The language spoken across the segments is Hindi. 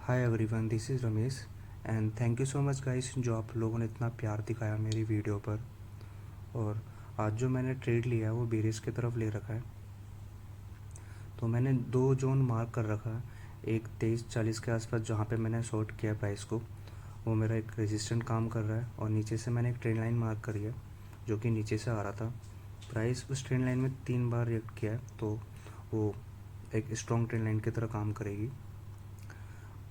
Hi everyone, this is Ramesh and thank you so much guys जो आप लोगों ने इतना प्यार दिखाया मेरी वीडियो पर। और आज जो मैंने ट्रेड लिया है वो बेरिस की तरफ ले रखा है। तो मैंने दो जोन मार्क कर रखा है, एक 2340 के आसपास जहाँ पे मैंने शॉर्ट किया है प्राइस को, वो मेरा एक रेजिस्टेंट काम कर रहा है। और नीचे से मैंने एक ट्रेंड लाइन मार्क करी है जो कि नीचे से आ रहा था। प्राइस उस ट्रेंड लाइन में 3 बार रिएक्ट किया है, तो वो एक स्ट्रॉन्ग ट्रेंड लाइन की तरह काम करेगी।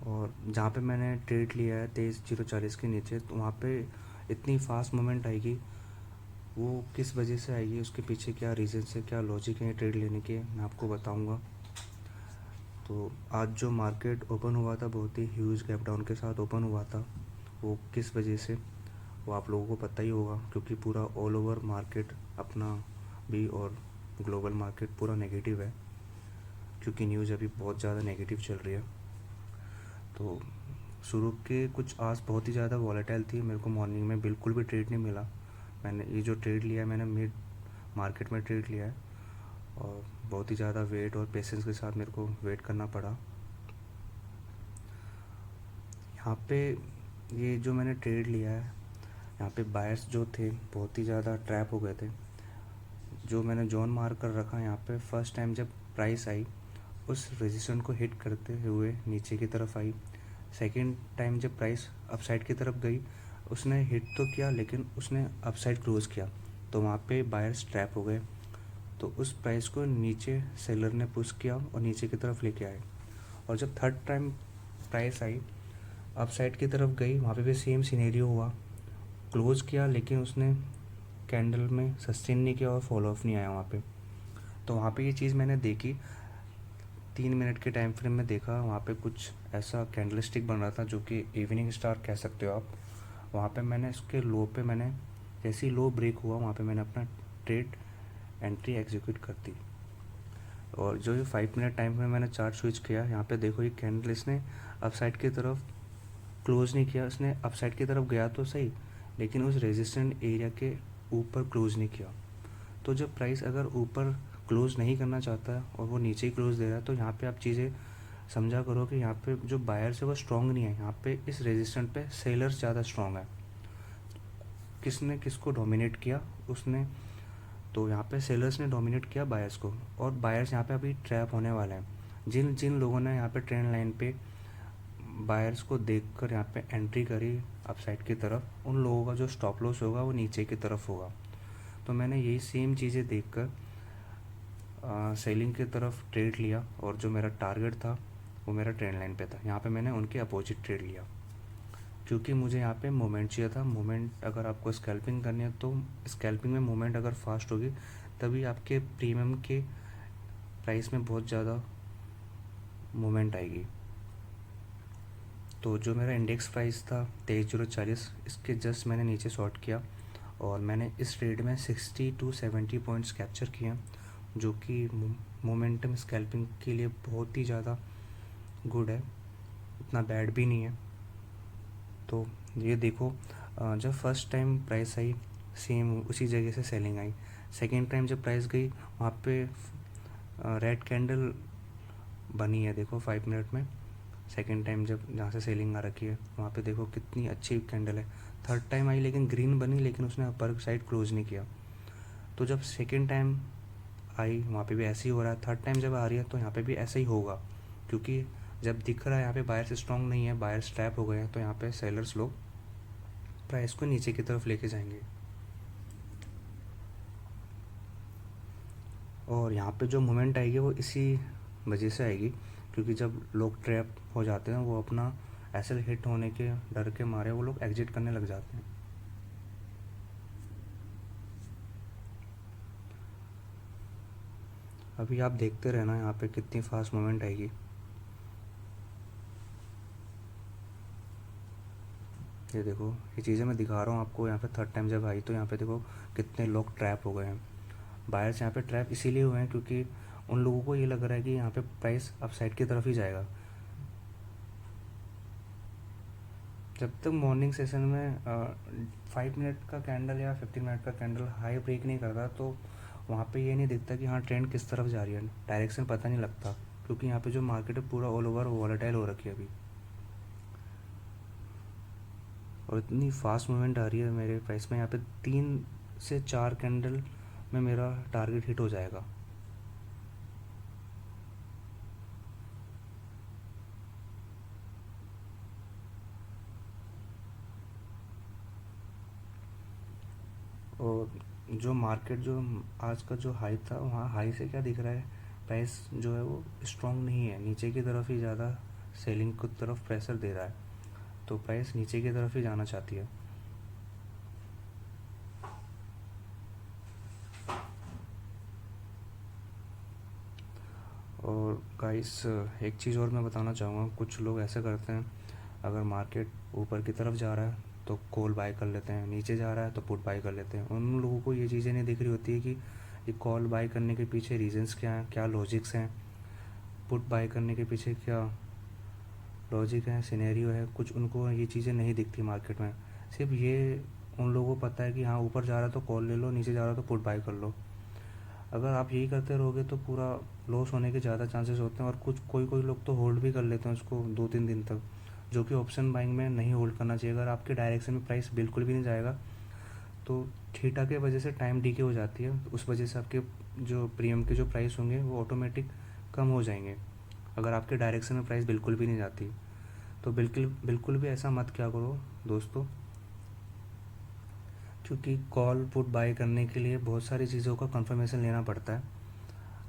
और जहाँ पे मैंने ट्रेड लिया है 23,040 के नीचे, तो वहाँ पे इतनी फास्ट मूवमेंट आएगी, वो किस वजह से आएगी, उसके पीछे क्या रीज़न है, क्या लॉजिक है ट्रेड लेने के, मैं आपको बताऊंगा। तो आज जो मार्केट ओपन हुआ था बहुत ही ह्यूज गैप डाउन के साथ ओपन हुआ था। वो किस वजह से वो आप लोगों को पता ही होगा, क्योंकि पूरा ऑल ओवर मार्केट अपना भी और ग्लोबल मार्केट पूरा नेगेटिव है, क्योंकि न्यूज़ अभी बहुत ज़्यादा नेगेटिव चल रही है। तो शुरू के कुछ आवर्स बहुत ही ज़्यादा वॉलेटाइल थी, मेरे को मॉर्निंग में बिल्कुल भी ट्रेड नहीं मिला। मैंने ये जो ट्रेड लिया है मैंने मिड मार्केट में ट्रेड लिया है, और बहुत ही ज़्यादा वेट और पेशेंस के साथ मेरे को वेट करना पड़ा। यहाँ पे ये जो मैंने ट्रेड लिया है, यहाँ पे बायर्स जो थे बहुत ही ज़्यादा ट्रैप हो गए थे। जो मैंने जोन मार्क कर रखा है यहाँ पे, फर्स्ट टाइम जब प्राइस आई उस रेजिस्टेंस को हिट करते हुए नीचे की तरफ आई। सेकेंड टाइम जब प्राइस अपसाइड की तरफ गई, उसने हिट तो किया लेकिन उसने अपसाइड क्लोज़ किया, तो वहाँ पे बायर्स ट्रैप हो गए। तो उस प्राइस को नीचे सेलर ने पुश किया और नीचे की तरफ लेके आए। और जब third time price I upside की तरफ गई, वहाँ पे भी सेम सिनेरियो हुआ, क्लोज़ किया लेकिन उसने कैंडल में सस्टेन नहीं किया और फॉलो ऑफ नहीं आया वहाँ पे। तो वहाँ पे ये चीज़ मैंने देखी, 3 मिनट के टाइम फ्रेम में देखा, वहाँ पे कुछ ऐसा कैंडल स्टिक बन रहा था जो कि इवनिंग स्टार कह सकते हो आप। वहाँ पे मैंने उसके लो पे मैंने जैसे ही लो ब्रेक हुआ वहाँ पे मैंने अपना ट्रेड एंट्री एग्जीक्यूट कर दी। और जो ये 5 मिनट टाइम में मैंने चार्ट स्विच किया, यहाँ पे देखो ये कैंडल इसने अपसाइड की तरफ क्लोज़ नहीं किया, इसने अपसाइड की तरफ गया तो सही लेकिन उस रेजिस्टेंट एरिया के ऊपर क्लोज़ नहीं किया। तो जब प्राइस अगर ऊपर क्लोज़ नहीं करना चाहता है और वो नीचे ही क्लोज़ दे रहा है, तो यहाँ पे आप चीज़ें समझा करो कि यहाँ पे जो बायर्स है वो स्ट्रॉन्ग नहीं है, यहाँ पे इस रेजिस्टेंट पे सेलर्स ज़्यादा स्ट्रॉन्ग है। किसने किसको डोमिनेट किया, उसने, तो यहाँ पे सेलर्स ने डोमिनेट किया बायर्स को, और बायर्स यहाँ पे अभी ट्रैप होने वाले हैं। जिन जिन लोगों ने यहाँ पे ट्रेंड लाइन पे बायर्स को देखकर यहाँ पे एंट्री करी अपसाइड की तरफ, उन लोगों का जो स्टॉप लॉस होगा वो नीचे की तरफ होगा। तो मैंने यही सेम चीज़ें देखकर सेलिंग की तरफ ट्रेड लिया, और जो मेरा टारगेट था वो मेरा ट्रेंड लाइन पे था। यहाँ पे मैंने उनके अपोजिट ट्रेड लिया, क्योंकि मुझे यहाँ पे मोमेंट चाहिए था। मोमेंट अगर आपको स्कैल्पिंग करनी है तो स्कैल्पिंग में मोमेंट अगर फास्ट होगी तभी आपके प्रीमियम के प्राइस में बहुत ज़्यादा मोमेंट आएगी। तो जो मेरा इंडेक्स प्राइस था 23,040, इसके जस्ट मैंने नीचे शॉर्ट किया, और मैंने इस ट्रेड में 60 to 70 पॉइंट्स कैप्चर किए, जो कि मोमेंटम स्कैल्पिंग के लिए बहुत ही ज़्यादा गुड है, इतना बैड भी नहीं है। तो ये देखो, जब first time price I same उसी जगह से सेलिंग आई। सेकेंड टाइम जब प्राइस गई वहाँ पे रेड कैंडल बनी है, देखो 5 मिनट में। सेकेंड टाइम जब जहाँ से सेलिंग आ रखी है वहाँ पे देखो कितनी अच्छी कैंडल है। थर्ड टाइम आई लेकिन ग्रीन बनी, लेकिन उसने अपर साइड क्लोज़ नहीं किया। तो जब सेकेंड टाइम आई वहाँ पे भी ऐसे ही हो रहा है, थर्ड टाइम जब आ रही है तो यहाँ पे भी ऐसा ही होगा, क्योंकि जब दिख रहा है यहाँ पे बायर्स स्ट्रॉन्ग नहीं है, बायर्स ट्रैप हो गए हैं, तो यहाँ पे सेलर्स लोग प्राइस को नीचे की तरफ लेके जाएंगे। और यहाँ पे जो मोमेंट आएगी वो इसी वजह से आएगी, क्योंकि जब लोग ट्रैप हो जाते हैं वो अपना एसएल हिट होने के डर के मारे वो लोग एग्जिट करने लग जाते हैं। अभी आप देखते रहना यहाँ पे कितनी फास्ट मोमेंट आएगी। ये देखो, ये चीज़ें मैं दिखा रहा हूँ आपको। यहाँ पे थर्ड टाइम जब आई तो यहाँ पे देखो कितने लोग ट्रैप हो गए हैं। बायर्स यहाँ पे ट्रैप इसीलिए हुए हैं क्योंकि उन लोगों को ये लग रहा है कि यहाँ पे प्राइस अपसाइड की तरफ ही जाएगा। जब तक मॉर्निंग सेशन में 5 मिनट का कैंडल या 15 मिनट का कैंडल हाई ब्रेक नहीं करता, तो वहाँ पे ये नहीं दिखता कि हाँ ट्रेंड किस तरफ जा रही है, डायरेक्शन पता नहीं लगता, क्योंकि यहाँ पे जो मार्केट है पूरा ऑल ओवर वॉलेटाइल हो रखी है अभी। और इतनी फास्ट मूवमेंट आ रही है मेरे प्राइस में। यहाँ पे 3 से 4 कैंडल में मेरा टारगेट हिट हो जाएगा। और जो मार्केट जो आज का जो हाई था, वहाँ हाई से क्या दिख रहा है, प्राइस जो है वो स्ट्रॉन्ग नहीं है, नीचे की तरफ ही ज़्यादा सेलिंग की तरफ प्रेशर दे रहा है, तो प्राइस नीचे की तरफ ही जाना चाहती है। और गाइस एक चीज़ और मैं बताना चाहूँगा, कुछ लोग ऐसे करते हैं, अगर मार्केट ऊपर की तरफ जा रहा है तो कॉल बाय कर लेते हैं, नीचे जा रहा है तो पुट बाय कर लेते हैं। उन लोगों को ये चीज़ें नहीं दिख रही होती है कि ये कॉल बाय करने के पीछे रीजंस क्या हैं, क्या लॉजिक्स हैं, पुट बाय करने के पीछे क्या लॉजिक है, सिनेरियो है, कुछ उनको ये चीज़ें नहीं दिखती मार्केट में। सिर्फ ये उन लोगों को पता है कि हाँ ऊपर जा रहा है तो कॉल ले लो, नीचे जा रहा है तो पुट बाय कर लो। अगर आप यही करते रहोगे तो पूरा लॉस होने के ज़्यादा चांसेस होते हैं। और कुछ कोई कोई लोग तो होल्ड भी कर लेते हैं उसको 2-3 दिन तक, जो कि ऑप्शन बाइंग में नहीं होल्ड करना चाहिए। अगर आपके डायरेक्शन में प्राइस बिल्कुल भी नहीं जाएगा तो थीटा के वजह से टाइम डीके हो जाती है, उस वजह से आपके जो प्रीमियम के जो प्राइस होंगे वो ऑटोमेटिक कम हो जाएंगे, अगर आपके डायरेक्शन में प्राइस बिल्कुल भी नहीं जाती। तो बिल्कुल बिल्कुल भी ऐसा मत क्या करो दोस्तों, क्योंकि कॉल पुट बाय करने के लिए बहुत सारी चीज़ों का कंफर्मेशन लेना पड़ता है।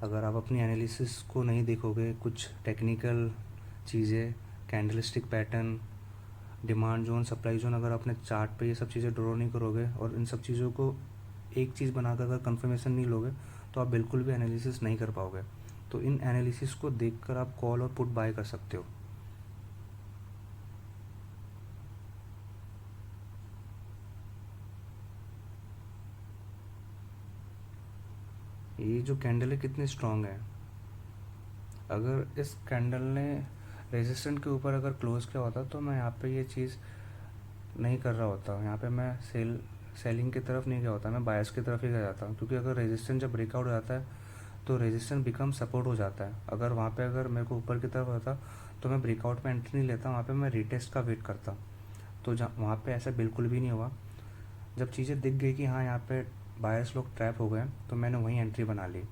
अगर आप अपनी एनालिसिस को नहीं देखोगे, कुछ टेक्निकल चीज़ें, candlestick pattern, demand zone, supply zone, अगर अपने चार्ट पे ये सब चीज़ें ड्रॉ नहीं करोगे और इन सब चीज़ों को एक चीज़ बनाकर अगर कंफर्मेशन नहीं लोगे तो आप बिल्कुल भी एनालिसिस नहीं कर पाओगे। तो इन एनालिसिस को देखकर आप कॉल और पुट बाय कर सकते हो। ये जो कैंडल है कितनी स्ट्रांग है, अगर इस कैंडल ने रेजिस्टेंट के ऊपर अगर क्लोज किया होता तो मैं यहाँ पे ये चीज़ नहीं कर रहा होता, यहाँ पे मैं सेलिंग की तरफ नहीं गया होता, मैं बायर्स की तरफ ही गया जाता। क्योंकि अगर रेजिस्टेंस जब ब्रेकआउट हो जाता है तो रेजिस्टेंस बिकम सपोर्ट हो जाता है। अगर वहाँ पे अगर मेरे को ऊपर की तरफ होता तो मैं ब्रेकआउट में एंट्री नहीं लेता, वहाँ पे मैं रीटेस्ट का वेट करता। तो वहाँ पे ऐसा बिल्कुल भी नहीं हुआ। जब चीज़ें दिख गई कि हाँ यहाँ पे बायर्स लोग ट्रैप हो गए तो मैंने वहीं एंट्री बना ली।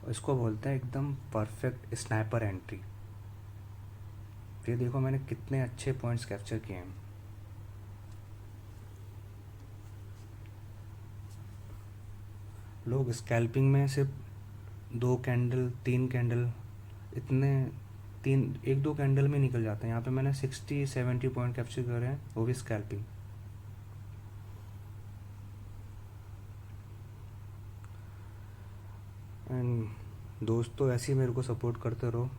इसको बोलते हैं एकदम परफेक्ट स्नाइपर एंट्री। ये देखो मैंने कितने अच्छे पॉइंट्स कैप्चर किए हैं। लोग स्कैल्पिंग में सिर्फ 2 कैंडल 3 कैंडल इतने 1-2 कैंडल में निकल जाते हैं। यहाँ पे मैंने 60-70 पॉइंट कैप्चर करे हैं, वो भी स्कैल्पिंग। एंड दोस्तों ऐसे ही मेरे को सपोर्ट करते रहो,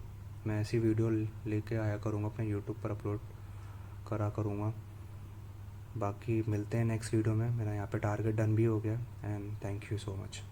मैं ऐसी वीडियो लेके आया करूँगा, अपने यूट्यूब पर अपलोड करा करूँगा। बाकी मिलते हैं नेक्स्ट वीडियो में। मेरा यहाँ पे टारगेट डन भी हो गया and thank you so much.